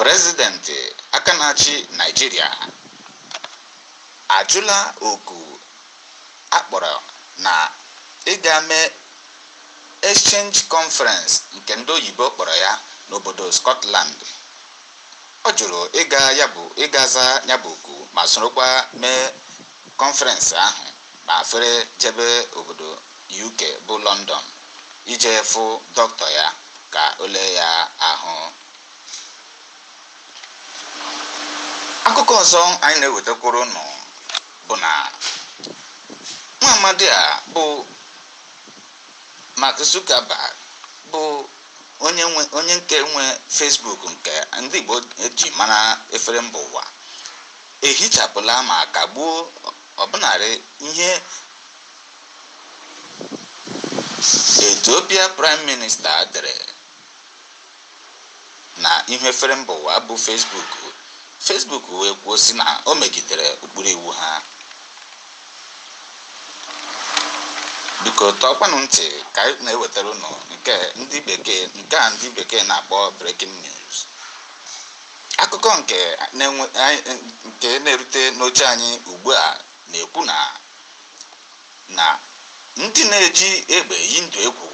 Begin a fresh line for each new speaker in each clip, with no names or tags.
prezidenti aka na-achị Naịjirịa ajụla oku akpọrọ na ịga mee exchange conference nke ndị oyibo kpọrọ ya n'obodo Scotland. Ọ jụrụ ịgaza ya bụ oku ma sorokwa mee kọnferensị ahụ ma fere jebe obodo UK bụ London ije fụ dọkịta ya ka o lee ya ahụ. Akụkọ ọzọ anyị na-ewetakwuru unu bụ na nwa amadi a bụ Mark Zuckerberg bụ onye nke nwe Facebook nke ndị Igbo eji mara efere mba ụwa ehichapụla ma kagbuo ọbụnarị ihe Ethiopia Prime Minister dere na ihe efere mba ụwa bụ Facebook wee kwuo si na o megidere ụkpụrụ iwu ha. Biko tọkwanụ ntị ka anyị na-ewetara unu nke ndị bekee na-akpọ breaking news. Akụkọ nke na-erute n'oche anyị ugbu a na-ekwu na ndị na-eji egbe yi ndụ egwu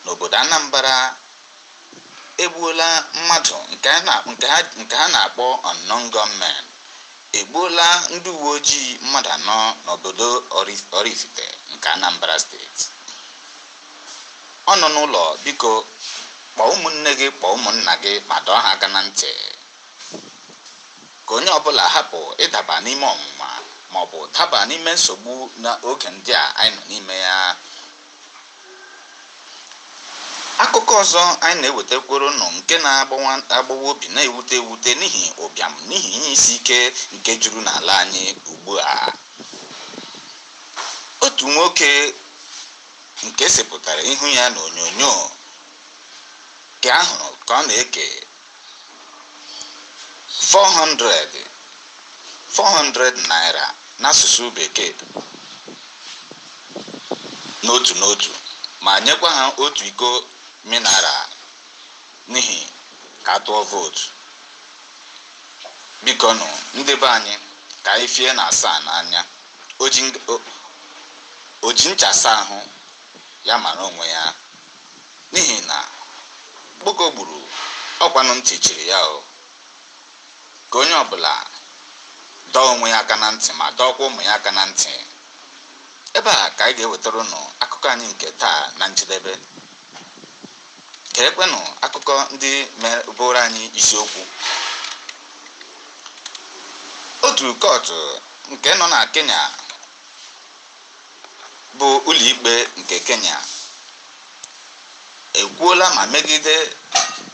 n'obodo Anambra egbuola mmadụ nke ha na-akpọ unknown gunmen, egbuola ndị uwe ojii mmadụ 4 n'obodo Oraifite nke Anambra steeti. Ọ nọ n'ụlọ, biko kpọọ ụmụnne gị, kpọọ ụmụnna gị ma dọọ ha aka na ntị ka onye ọbụla hapụ ịdaba n'ime ọnwụnwa maọbụ daba n'ime nsogbu n'oge ndị a anyị nọ n'ime ya. Akụkọ ọzọ anyị na-ewetakwuru unu nke na-agbawa obi na-ewute n'ihi ụbịam n'ihi ihe isi ike nke juru n'ala anyị ugbu a. Otu nwoke nke sepụtara ihu ya n'onyonyo ka ahụrụ ka ọ na-eke 400 naira n'asụsụ bekee n'otu ma nyekwa ha otu iko mineral n'ihi ka atụọ vootu. Biko nụ ndị be anyị ka anyị fie na asaa n'anya, o ji ncha saa ahụ ya mara onwe ya, n'ihi na gboko gburu ọkwanụ ntị chiri ya o. Ka onye ọbụla dọọ onwe ya aka na ntị ma dọọkwa ụmụ ya aka na ntị. Ebe a ka anyị ga-ewetara unu akụkọ anyị nke taa na njedebe. Ka ekwenụ akụkọ ndị bụrụ anyị isiokwu. Otu kọtụ nke nọ na Kenya bụ ụlọikpe nke Kenya ekwuola ma megide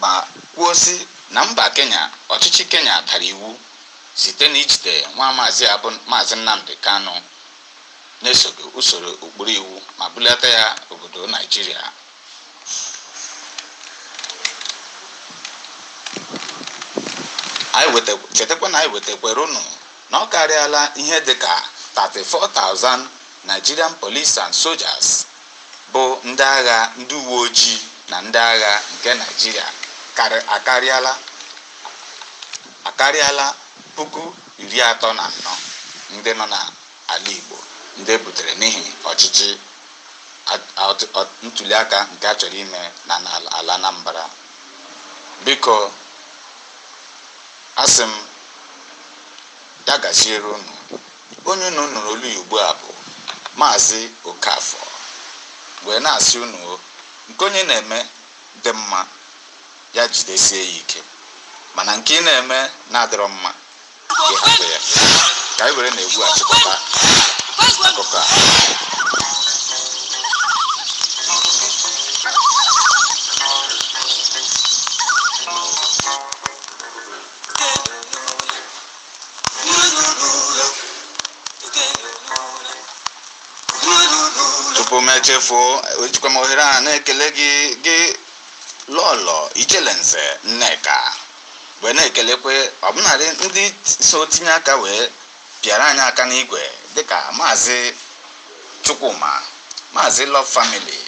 ma kwuo si na mba Kenya, ọchịchị Kenya dara iwu site n'ijide nwa maazị Nnamdi Kanu na-esoghị usoro ụkpụrụ iwu ma bulata ya obodo Naịjirịa. Chetakwa na anyị wetakwara unu na ọ karịala ihe dịka 34,000 Nigerian police and soldiers bụ ndị agha, ndị uwe ojii na ndị agha nke Naịjirịa akarịala 34,000 ndị nọ n'ala Igbo ndị butere n'ihi ọchịchị ntụliaka nke a chọrọ ime na ala Anambra. Biko asị m ya gaziere unu. Onye unu nụrụ olu ya ugbu a bụ Maazị Okafor, wee na-asị unu nke onye na-eme dị mma ya jidesie ya ike, mana nke ị na-eme na-adịrọ mma gị hapụ ya. Ka anyị were na-egwu achịkọta akụkọ a. Tupu m echefuo, ejikwa m ohere a na-ekele gị Lọlọ Ichelenze Nneka, wee na-ekelekwe ọbụnadị ndị so tinye aka wee pịara anyị aka n'igwe dịka Maazị Chukwuma, Maazị Love Family,